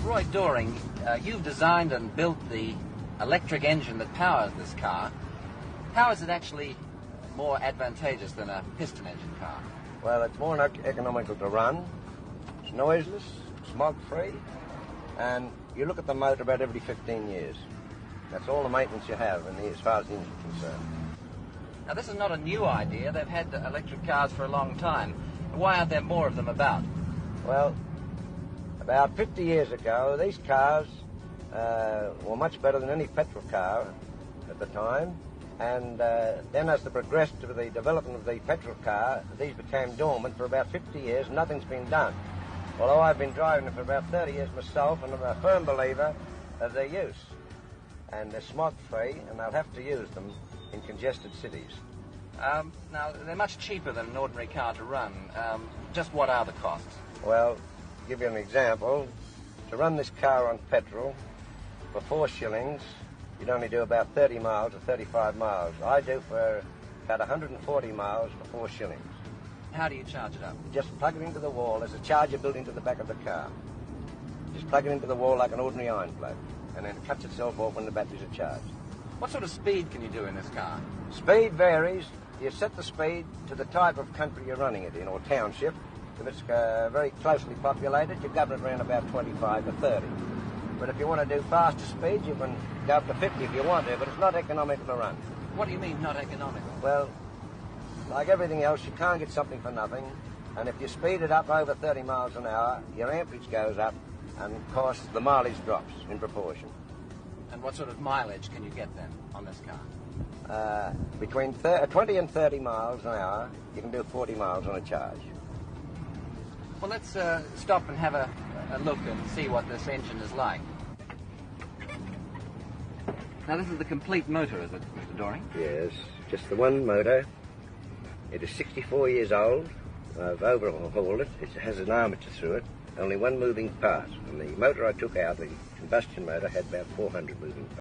Roy Doring, you've designed and built the electric engine that powers this car. How is it actually more advantageous than a piston engine car? Well, it's more economical to run. It's noiseless, smog-free, and you look at the motor about every 15 years. That's all the maintenance you have as far as the engine's concerned. Now, this is not a new idea. They've had electric cars for a long time. Why aren't there more of them about? Well, about 50 years ago, these cars were much better than any petrol car at the time. And then as they progressed to the development of the petrol car, these became dormant for about 50 years. Nothing's been done. Although I've been driving them for about 30 years myself, and I'm a firm believer of their use. And they're smog-free, and they'll have to use them in congested cities. Now, they're much cheaper than an ordinary car to run. Just what are the costs? Well, to give you an example, to run this car on petrol for 4 shillings, you'd only do about 30 miles or 35 miles. I do for about 140 miles for 4 shillings. How do you charge it up? You just plug it into the wall. There's a charger built into the back of the car. Just plug it into the wall like an ordinary iron plug, and then it cuts itself off when the batteries are charged. What sort of speed can you do in this car? Speed varies. You set the speed to the type of country you're running it in, or township. If it's very closely populated, you govern it around about 25 to 30. But if you want to do faster speeds, you can go up to 50 if you want to, but it's not economical to run. What do you mean, not economical? Well, like everything else, you can't get something for nothing. And if you speed it up over 30 miles an hour, your amperage goes up, and of course the mileage drops in proportion. And what sort of mileage can you get then on this car? Between 20 and 30 miles an hour, you can do 40 miles on a charge. Well, let's stop and have a look and see what this engine is like. Now, this is the complete motor, is it, Mr. Doring? Yes, just the one motor. It is 64 years old. I've overhauled it. It has an armature through it, only one moving part. And the motor I took out, the combustion motor, had about 400 moving parts.